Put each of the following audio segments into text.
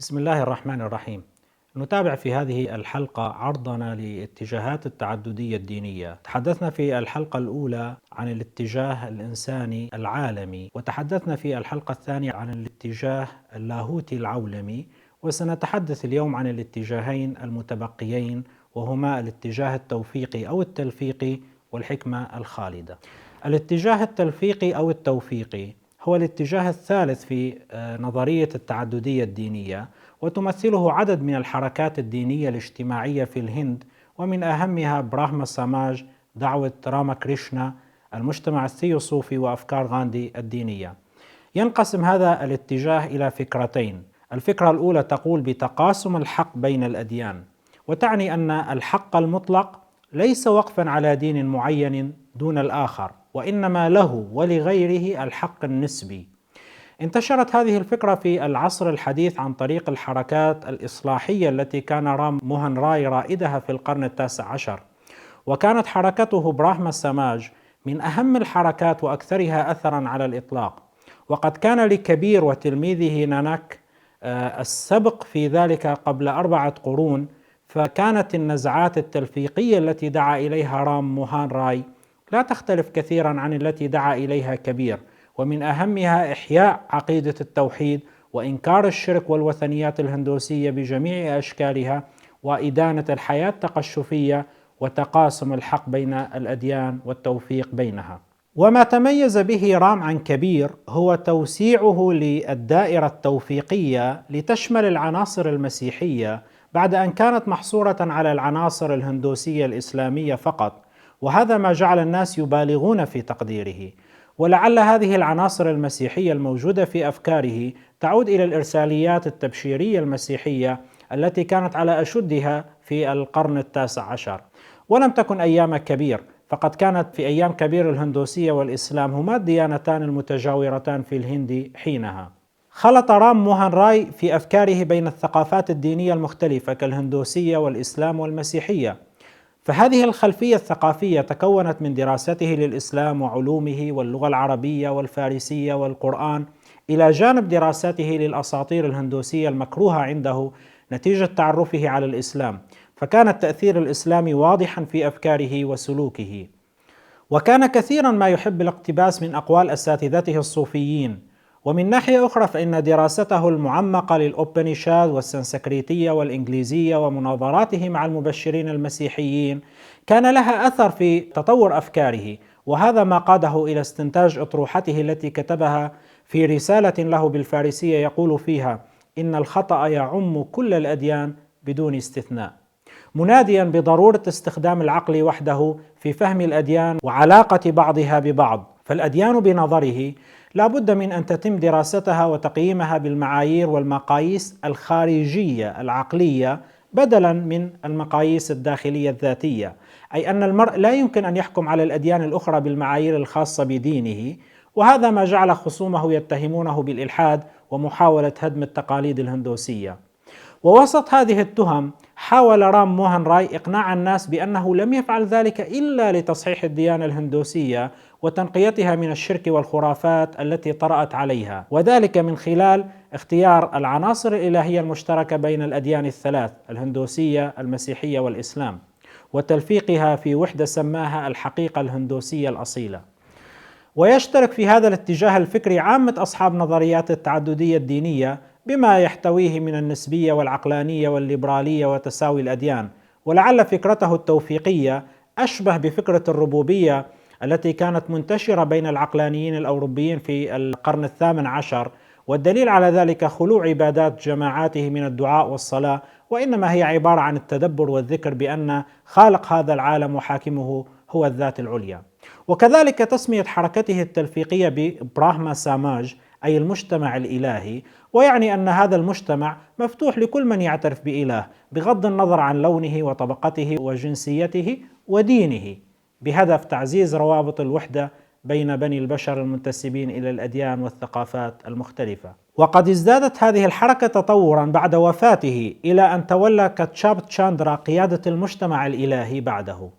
بسم الله الرحمن الرحيم. نتابع في هذه الحلقة عرضنا لاتجاهات التعددية الدينية. تحدثنا في الحلقة الأولى عن الاتجاه الإنساني العالمي، وتحدثنا في الحلقة الثانية عن الاتجاه اللاهوتي العولمي، وسنتحدث اليوم عن الاتجاهين المتبقيين، وهما الاتجاه التوفيقي أو التلفيقي والحكمة الخالدة. الاتجاه التلفيقي أو التوفيقي هو الاتجاه الثالث في نظرية التعددية الدينية، وتمثله عدد من الحركات الدينية الاجتماعية في الهند، ومن أهمها براهما ساماج، دعوة راما كريشنا، المجتمع الثيوصوفي، وأفكار غاندي الدينية. ينقسم هذا الاتجاه إلى فكرتين. الفكرة الأولى تقول بتقاسم الحق بين الأديان، وتعني أن الحق المطلق ليس وقفا على دين معين دون الآخر، وإنما له ولغيره الحق النسبي. انتشرت هذه الفكرة في العصر الحديث عن طريق الحركات الإصلاحية التي كان رام موهان راي رائدها في القرن التاسع عشر، وكانت حركته براهما ساماج من أهم الحركات وأكثرها أثرا على الإطلاق. وقد كان لكبير وتلميذه ناناك السبق في ذلك قبل 4 قرون، فكانت النزعات التلفيقية التي دعا إليها رام موهان راي لا تختلف كثيرا عن التي دعا إليها كبير، ومن أهمها إحياء عقيدة التوحيد وإنكار الشرك والوثنيات الهندوسية بجميع أشكالها، وإدانة الحياة التقشفية، وتقاسم الحق بين الأديان والتوفيق بينها. وما تميز به رام عن كبير هو توسيعه للدائرة التوفيقية لتشمل العناصر المسيحية، بعد أن كانت محصورة على العناصر الهندوسية الإسلامية فقط، وهذا ما جعل الناس يبالغون في تقديره. ولعل هذه العناصر المسيحية الموجودة في أفكاره تعود إلى الإرساليات التبشيرية المسيحية التي كانت على أشدها في القرن التاسع عشر. ولم تكن أيام كبير، فقد كانت في أيام كبير الهندوسية والإسلام هما الديانتان المتجاورتان في الهند حينها. خلط رام موهان راي في أفكاره بين الثقافات الدينية المختلفة كالهندوسية والإسلام والمسيحية، فهذه الخلفية الثقافية تكونت من دراسته للإسلام وعلومه واللغة العربية والفارسية والقرآن، إلى جانب دراسته للأساطير الهندوسية المكروهة عنده نتيجة تعرفه على الإسلام، فكان التأثير الإسلامي واضحا في أفكاره وسلوكه. وكان كثيرا ما يحب الاقتباس من أقوال أساتذته الصوفيين. ومن ناحية أخرى فإن دراسته المعمقة للأوبنيشاد والسنسكريتية والإنجليزية ومناظراته مع المبشرين المسيحيين كان لها أثر في تطور أفكاره، وهذا ما قاده إلى استنتاج أطروحته التي كتبها في رسالة له بالفارسية يقول فيها: إن الخطأ يعم كل الأديان بدون استثناء، مناديا بضرورة استخدام العقل وحده في فهم الأديان وعلاقة بعضها ببعض. فالأديان بنظره لا بد من أن تتم دراستها وتقييمها بالمعايير والمقاييس الخارجية العقلية بدلا من المقاييس الداخلية الذاتية، أي أن المرء لا يمكن أن يحكم على الأديان الأخرى بالمعايير الخاصة بدينه، وهذا ما جعل خصومه يتهمونه بالإلحاد ومحاولة هدم التقاليد الهندوسية. ووسط هذه التهم حاول رام موهان راي إقناع الناس بأنه لم يفعل ذلك إلا لتصحيح الديانة الهندوسية وتنقيتها من الشرك والخرافات التي طرأت عليها، وذلك من خلال اختيار العناصر الإلهية المشتركة بين الأديان الثلاث الهندوسية المسيحية والإسلام، وتلفيقها في وحدة سماها الحقيقة الهندوسية الأصيلة. ويشترك في هذا الاتجاه الفكري عامة أصحاب نظريات التعددية الدينية بما يحتويه من النسبية والعقلانية والليبرالية وتساوي الأديان. ولعل فكرته التوفيقية أشبه بفكرة الربوبية التي كانت منتشرة بين العقلانيين الأوروبيين في القرن الثامن عشر، والدليل على ذلك خلو عبادات جماعاته من الدعاء والصلاة، وإنما هي عبارة عن التدبر والذكر بأن خالق هذا العالم وحاكمه هو الذات العليا. وكذلك تسمية حركته التلفيقية ببراهما ساماج أي المجتمع الإلهي، ويعني أن هذا المجتمع مفتوح لكل من يعترف بإله بغض النظر عن لونه وطبقته وجنسيته ودينه، بهدف تعزيز روابط الوحدة بين بني البشر المنتسبين إلى الأديان والثقافات المختلفة. وقد ازدادت هذه الحركة تطورا بعد وفاته، إلى أن تولى كاتشاب تشاندرا قيادة المجتمع الإلهي بعده،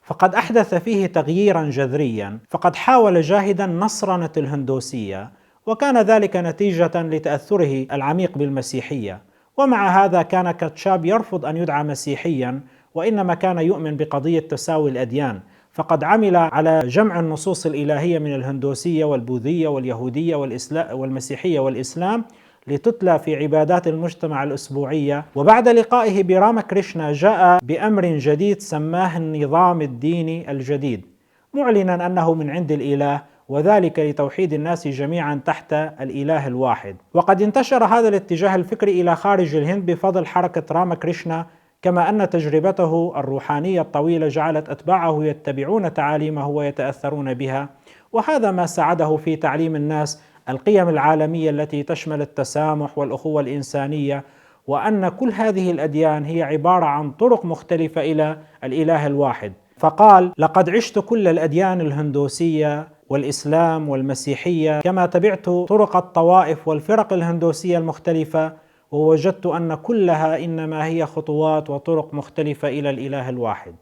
فقد أحدث فيه تغييرا جذريا، فقد حاول جاهدا نصرنة الهندوسية، وكان ذلك نتيجة لتأثره العميق بالمسيحية، ومع هذا كان كاتشاب يرفض أن يدعى مسيحيا، وإنما كان يؤمن بقضية تساوي الأديان، فقد عمل على جمع النصوص الإلهية من الهندوسية والبوذية واليهودية والمسيحية والإسلام لتتلى في عبادات المجتمع الأسبوعية. وبعد لقائه برامكريشنا جاء بأمر جديد سماه النظام الديني الجديد، معلنا أنه من عند الإله، وذلك لتوحيد الناس جميعا تحت الإله الواحد. وقد انتشر هذا الاتجاه الفكري إلى خارج الهند بفضل حركة رامكريشنا، كما أن تجربته الروحانية الطويلة جعلت أتباعه يتبعون تعاليمه ويتأثرون بها، وهذا ما ساعده في تعليم الناس القيم العالمية التي تشمل التسامح والأخوة الإنسانية، وأن كل هذه الأديان هي عبارة عن طرق مختلفة إلى الإله الواحد. فقال: لقد عشت كل الأديان الهندوسية والإسلام والمسيحية، كما تبعت طرق الطوائف والفرق الهندوسية المختلفة، ووجدت أن كلها إنما هي خطوات وطرق مختلفة إلى الإله الواحد.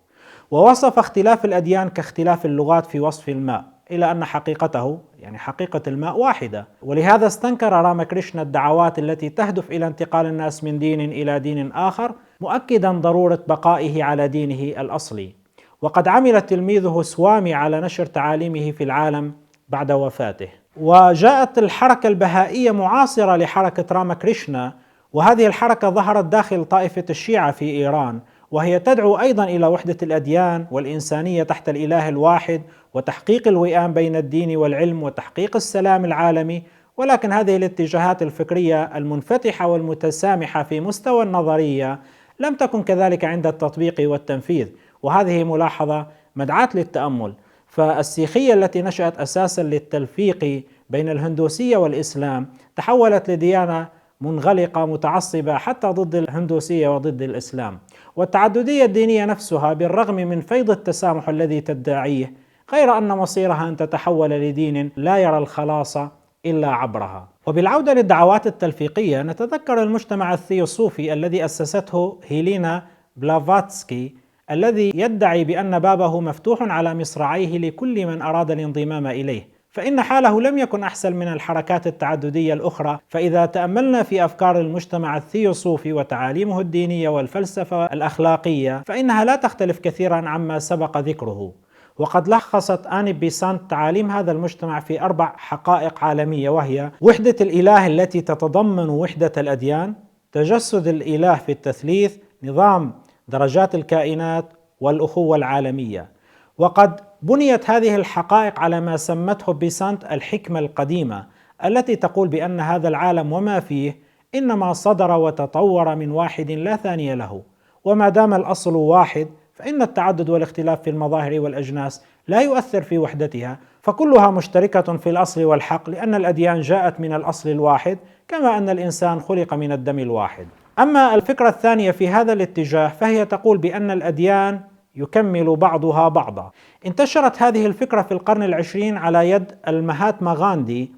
ووصف اختلاف الأديان كاختلاف اللغات في وصف الماء، إلى أن حقيقته يعني حقيقة الماء واحدة. ولهذا استنكر رامكريشنا الدعوات التي تهدف إلى انتقال الناس من دين إلى دين آخر، مؤكدا ضرورة بقائه على دينه الأصلي. وقد عمل تلميذه سوامي على نشر تعاليمه في العالم بعد وفاته. وجاءت الحركة البهائية معاصرة لحركة رامكريشنا، وهذه الحركة ظهرت داخل طائفة الشيعة في إيران، وهي تدعو أيضا إلى وحدة الأديان والإنسانية تحت الإله الواحد، وتحقيق الوئام بين الدين والعلم، وتحقيق السلام العالمي. ولكن هذه الاتجاهات الفكرية المنفتحة والمتسامحة في مستوى النظرية لم تكن كذلك عند التطبيق والتنفيذ، وهذه ملاحظة مدعاة للتأمل. فالسيخية التي نشأت أساسا للتلفيق بين الهندوسية والإسلام تحولت لديانة منغلقة متعصبة حتى ضد الهندوسية وضد الإسلام. والتعددية الدينية نفسها بالرغم من فيض التسامح الذي تدعيه، غير أن مصيرها أن تتحول لدين لا يرى الخلاص إلا عبرها. وبالعودة للدعوات التلفيقية، نتذكر المجتمع الثيوصوفي الذي أسسته هيلينا بلافاتسكي، الذي يدعي بأن بابه مفتوح على مصراعيه لكل من أراد الانضمام إليه. فإن حاله لم يكن أحسن من الحركات التعددية الأخرى. فإذا تأملنا في أفكار المجتمع الثيوصوفي وتعاليمه الدينية والفلسفة الأخلاقية، فإنها لا تختلف كثيرا عما سبق ذكره. وقد لخصت آني بيسانت تعاليم هذا المجتمع في 4 حقائق عالمية، وهي وحدة الإله التي تتضمن وحدة الأديان، تجسد الإله في التثليث، نظام درجات الكائنات، والأخوة العالمية. وقد بنيت هذه الحقائق على ما سمته بيسانت الحكمة القديمة، التي تقول بأن هذا العالم وما فيه إنما صدر وتطور من واحد لا ثاني له، وما دام الأصل واحد فإن التعدد والاختلاف في المظاهر والأجناس لا يؤثر في وحدتها، فكلها مشتركة في الأصل والحق، لأن الأديان جاءت من الأصل الواحد، كما أن الإنسان خلق من الدم الواحد. أما الفكرة الثانية في هذا الاتجاه فهي تقول بأن الأديان يكمل بعضها بعضا. انتشرت هذه الفكرة في القرن العشرين على يد المهاتما غاندي،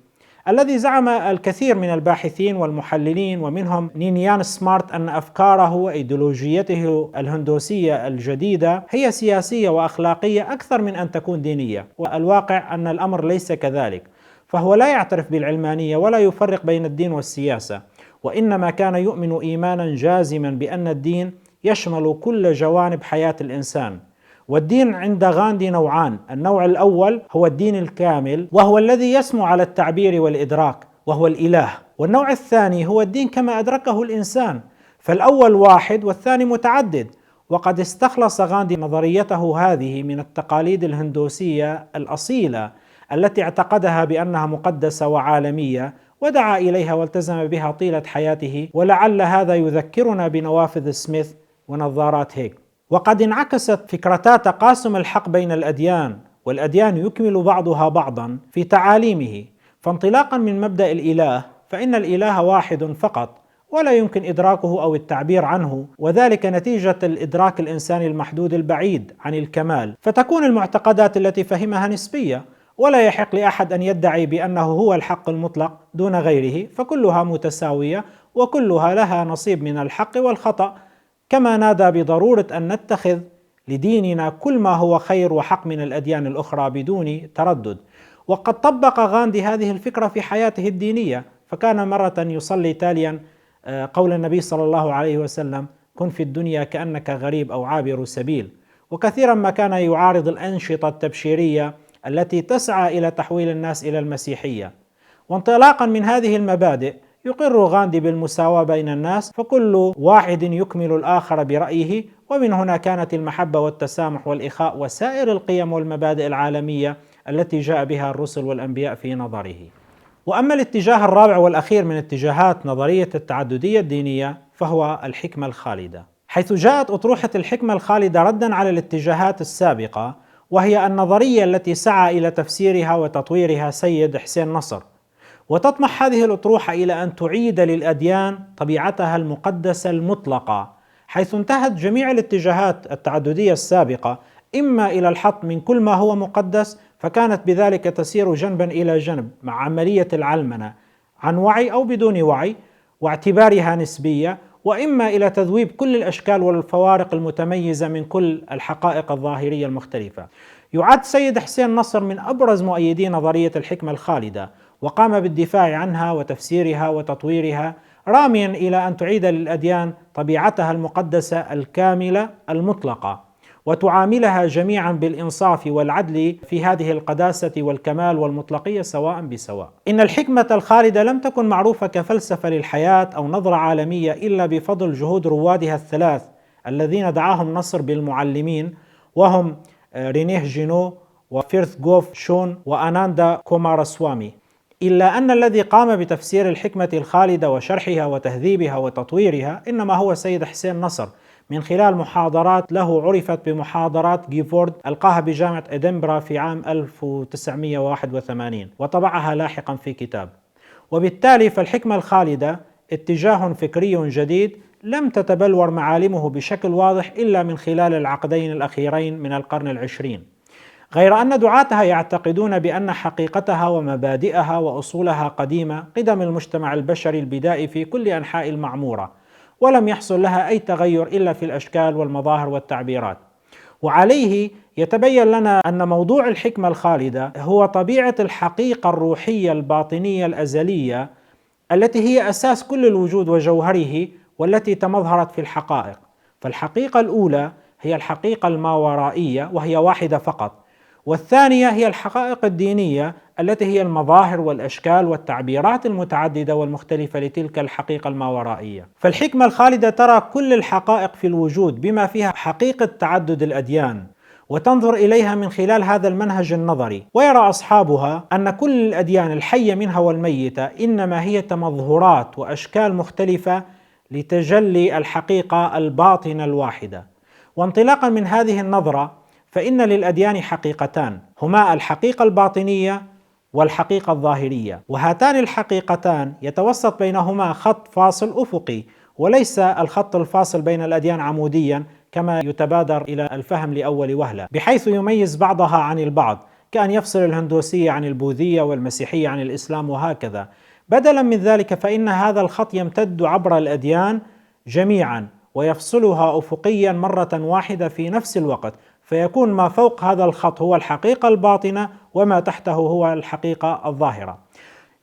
الذي زعم الكثير من الباحثين والمحللين ومنهم نينيان سمارت أن أفكاره وإيديولوجيته الهندوسية الجديدة هي سياسية وأخلاقية أكثر من أن تكون دينية، والواقع أن الأمر ليس كذلك. فهو لا يعترف بالعلمانية ولا يفرق بين الدين والسياسة، وإنما كان يؤمن إيمانا جازما بأن الدين يشمل كل جوانب حياة الإنسان. والدين عند غاندي نوعان: النوع الأول هو الدين الكامل، وهو الذي يسمو على التعبير والإدراك، وهو الإله. والنوع الثاني هو الدين كما أدركه الإنسان، فالأول واحد والثاني متعدد. وقد استخلص غاندي نظريته هذه من التقاليد الهندوسية الأصيلة التي اعتقدها بأنها مقدسة وعالمية، ودعا إليها والتزم بها طيلة حياته. ولعل هذا يذكرنا بنوافذ سميث ونظارات هيك. وقد انعكست فكرتا تقاسم الحق بين الأديان، والأديان يكمل بعضها بعضا في تعاليمه. فانطلاقا من مبدأ الإله، فإن الإله واحد فقط ولا يمكن إدراكه أو التعبير عنه، وذلك نتيجة الإدراك الإنساني المحدود البعيد عن الكمال، فتكون المعتقدات التي فهمها نسبية، ولا يحق لأحد أن يدعي بأنه هو الحق المطلق دون غيره، فكلها متساوية وكلها لها نصيب من الحق والخطأ. كما نادى بضرورة أن نتخذ لديننا كل ما هو خير وحق من الأديان الأخرى بدون تردد. وقد طبق غاندي هذه الفكرة في حياته الدينية، فكان مرة يصلي تاليا قول النبي صلى الله عليه وسلم: كن في الدنيا كأنك غريب أو عابر سبيل. وكثيرا ما كان يعارض الأنشطة التبشيرية التي تسعى إلى تحويل الناس إلى المسيحية. وانطلاقا من هذه المبادئ يقر غاندي بالمساواة بين الناس، فكل واحد يكمل الآخر برأيه، ومن هنا كانت المحبة والتسامح والإخاء وسائر القيم والمبادئ العالمية التي جاء بها الرسل والأنبياء في نظره. وأما الاتجاه الرابع والأخير من اتجاهات نظرية التعددية الدينية فهو الحكمة الخالدة، حيث جاءت أطروحة الحكمة الخالدة ردا على الاتجاهات السابقة، وهي النظرية التي سعى إلى تفسيرها وتطويرها سيد حسين نصر. وتطمح هذه الأطروحة إلى أن تعيد للأديان طبيعتها المقدسة المطلقة، حيث انتهت جميع الاتجاهات التعددية السابقة إما إلى الحط من كل ما هو مقدس، فكانت بذلك تسير جنبا إلى جنب مع عملية العلمنة عن وعي أو بدون وعي واعتبارها نسبية، وإما إلى تذويب كل الأشكال والفوارق المتميزة من كل الحقائق الظاهرية المختلفة. يعد سيد حسين نصر من أبرز مؤيدي نظرية الحكمة الخالدة، وقام بالدفاع عنها وتفسيرها وتطويرها، راميا إلى أن تعيد للأديان طبيعتها المقدسة الكاملة المطلقة، وتعاملها جميعا بالإنصاف والعدل في هذه القداسة والكمال والمطلقية سواء بسواء. إن الحكمة الخالدة لم تكن معروفة كفلسفة للحياة أو نظرة عالمية إلا بفضل جهود روادها الثلاث الذين دعاهم نصر بالمعلمين، وهم رينيه جينو وفيرث جوف شون وأناندا كوماراسوامي. إلا أن الذي قام بتفسير الحكمة الخالدة وشرحها وتهذيبها وتطويرها إنما هو سيد حسين نصر، من خلال محاضرات له عرفت بمحاضرات جيفورد ألقاها بجامعة إدنبرا في عام 1981 وطبعها لاحقا في كتاب. وبالتالي فالحكمة الخالدة اتجاه فكري جديد لم تتبلور معالمه بشكل واضح إلا من خلال العقدين الأخيرين من القرن العشرين، غير أن دعاتها يعتقدون بأن حقيقتها ومبادئها وأصولها قديمة قدم المجتمع البشري البدائي في كل أنحاء المعمورة، ولم يحصل لها أي تغير إلا في الأشكال والمظاهر والتعبيرات. وعليه يتبين لنا أن موضوع الحكمة الخالدة هو طبيعة الحقيقة الروحية الباطنية الأزلية التي هي أساس كل الوجود وجوهره، والتي تمظهرت في الحقائق. فالحقيقة الأولى هي الحقيقة الماورائية وهي واحدة فقط، والثانية هي الحقائق الدينية التي هي المظاهر والأشكال والتعبيرات المتعددة والمختلفة لتلك الحقيقة الماورائية. فالحكمة الخالدة ترى كل الحقائق في الوجود بما فيها حقيقة تعدد الأديان، وتنظر إليها من خلال هذا المنهج النظري. ويرى أصحابها أن كل الأديان الحية منها والميتة إنما هي تمظهرات وأشكال مختلفة لتجلي الحقيقة الباطنة الواحدة. وانطلاقا من هذه النظرة فإن للأديان حقيقتان، هما الحقيقة الباطنية والحقيقة الظاهرية، وهاتان الحقيقتان يتوسط بينهما خط فاصل أفقي، وليس الخط الفاصل بين الأديان عموديا كما يتبادر إلى الفهم لأول وهلة، بحيث يميز بعضها عن البعض، كأن يفصل الهندوسية عن البوذية والمسيحية عن الإسلام وهكذا. بدلا من ذلك فإن هذا الخط يمتد عبر الأديان جميعا ويفصلها أفقيا مرة واحدة في نفس الوقت، فيكون ما فوق هذا الخط هو الحقيقة الباطنة وما تحته هو الحقيقة الظاهرة.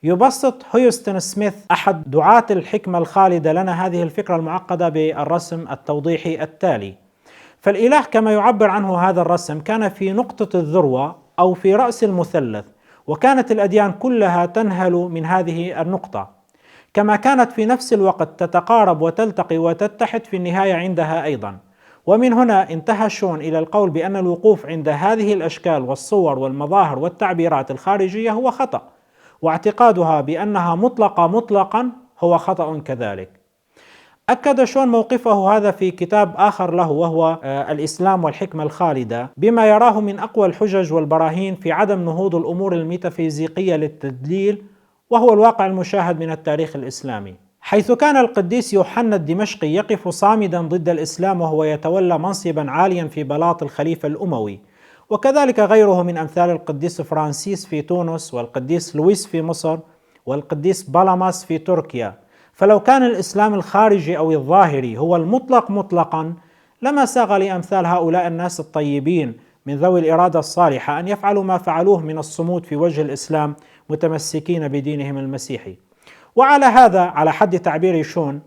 يبسط هيوستن سميث أحد دعاة الحكمة الخالدة لنا هذه الفكرة المعقدة بالرسم التوضيحي التالي: فالإله كما يعبر عنه هذا الرسم كان في نقطة الذروة أو في رأس المثلث، وكانت الأديان كلها تنهل من هذه النقطة، كما كانت في نفس الوقت تتقارب وتلتقي وتتحد في النهاية عندها أيضا. ومن هنا انتهى شون إلى القول بأن الوقوف عند هذه الأشكال والصور والمظاهر والتعبيرات الخارجية هو خطأ، واعتقادها بأنها مطلقة مطلقا هو خطأ كذلك. أكد شون موقفه هذا في كتاب آخر له وهو الإسلام والحكمة الخالدة، بما يراه من أقوى الحجج والبراهين في عدم نهوض الأمور الميتافيزيقية للتدليل، وهو الواقع المشاهد من التاريخ الإسلامي، حيث كان القديس يوحنا الدمشقي يقف صامدا ضد الإسلام وهو يتولى منصبا عاليا في بلاط الخليفة الأموي، وكذلك غيره من أمثال القديس فرانسيس في تونس والقديس لويس في مصر والقديس بالاماس في تركيا. فلو كان الإسلام الخارجي أو الظاهري هو المطلق مطلقا لما ساغ لأمثال هؤلاء الناس الطيبين من ذوي الإرادة الصالحة أن يفعلوا ما فعلوه من الصمود في وجه الإسلام متمسكين بدينهم المسيحي. وعلى هذا، على حد تعبير شون،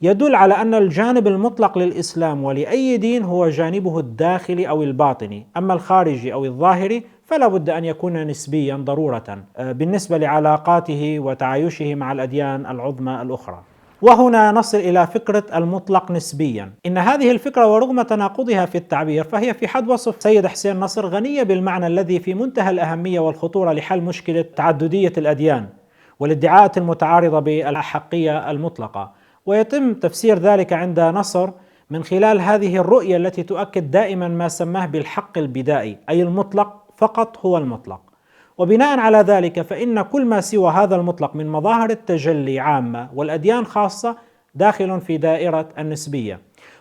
يدل على أن الجانب المطلق للإسلام ولأي دين هو جانبه الداخلي أو الباطني، أما الخارجي أو الظاهري فلا بد أن يكون نسبيا ضرورة بالنسبة لعلاقاته وتعايشه مع الأديان العظمى الأخرى. وهنا نصل إلى فكرة المطلق نسبيا. إن هذه الفكرة ورغم تناقضها في التعبير فهي في حد وصف سيد حسين نصر غنية بالمعنى الذي في منتهى الأهمية والخطورة لحل مشكلة تعددية الأديان والادعاءات المتعارضة بالأحقية المطلقة. ويتم تفسير ذلك عند نصر من خلال هذه الرؤية التي تؤكد دائما ما سماه بالحق البدائي، أي المطلق فقط هو المطلق. وبناء على ذلك فإن كل ما سوى هذا المطلق من مظاهر التجلي عامة والأديان خاصة داخل في دائرة النسبية.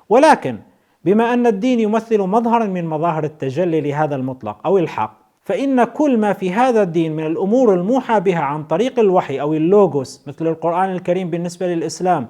ولكن بما أن الدين يمثل مظهرا من مظاهر التجلي لهذا المطلق أو الحق، فإن كل ما في هذا الدين من الأمور الموحى بها عن طريق الوحي أو اللوغوس مثل القرآن الكريم بالنسبة للإسلام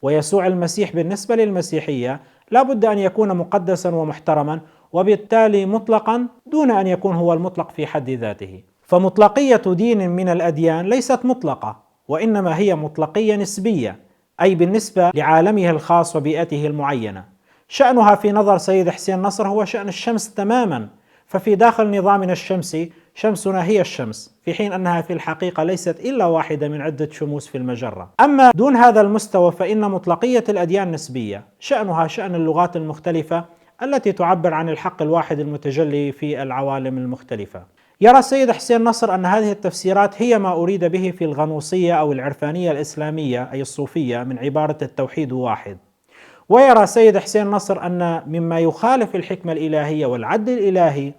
ويسوع المسيح بالنسبة للمسيحية لا بد أن يكون مقدسا ومحترما، وبالتالي مطلقا دون أن يكون هو المطلق في حد ذاته. فمطلقية دين من الأديان ليست مطلقة، وإنما هي مطلقية نسبية، أي بالنسبة لعالمه الخاص وبيئته المعينة. شأنها في نظر سيد حسين نصر هو شأن الشمس تماما، ففي داخل نظامنا الشمسي شمسنا هي الشمس، في حين أنها في الحقيقة ليست إلا واحدة من عدة شموس في المجرة. أما دون هذا المستوى فإن مطلقية الأديان نسبية، شأنها شأن اللغات المختلفة التي تعبر عن الحق الواحد المتجلي في العوالم المختلفة. يرى السيد حسين نصر أن هذه التفسيرات هي ما أريد به في الغنوصية أو العرفانية الإسلامية أي الصوفية من عبارة التوحيد واحد. ويرى سيد حسين نصر أن مما يخالف الحكمة الإلهية والعدل الإلهي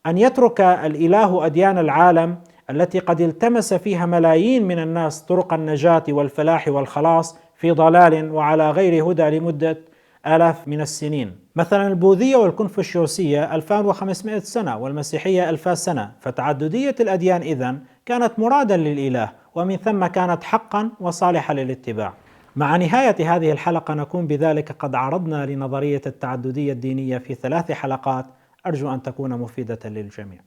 أن يترك الإله أديان العالم التي قد التمس فيها ملايين من الناس طرق النجاة والفلاح والخلاص في ضلال وعلى غير هدى لمدة آلاف من السنين، مثلا البوذية والكونفوشيوسية 2500 سنة والمسيحية 1000 سنة. فتعددية الأديان إذن كانت مرادا للإله، ومن ثم كانت حقا وصالحة للاتباع. مع نهاية هذه الحلقة نكون بذلك قد عرضنا لنظرية التعددية الدينية في 3 حلقات، أرجو أن تكون مفيدة للجميع.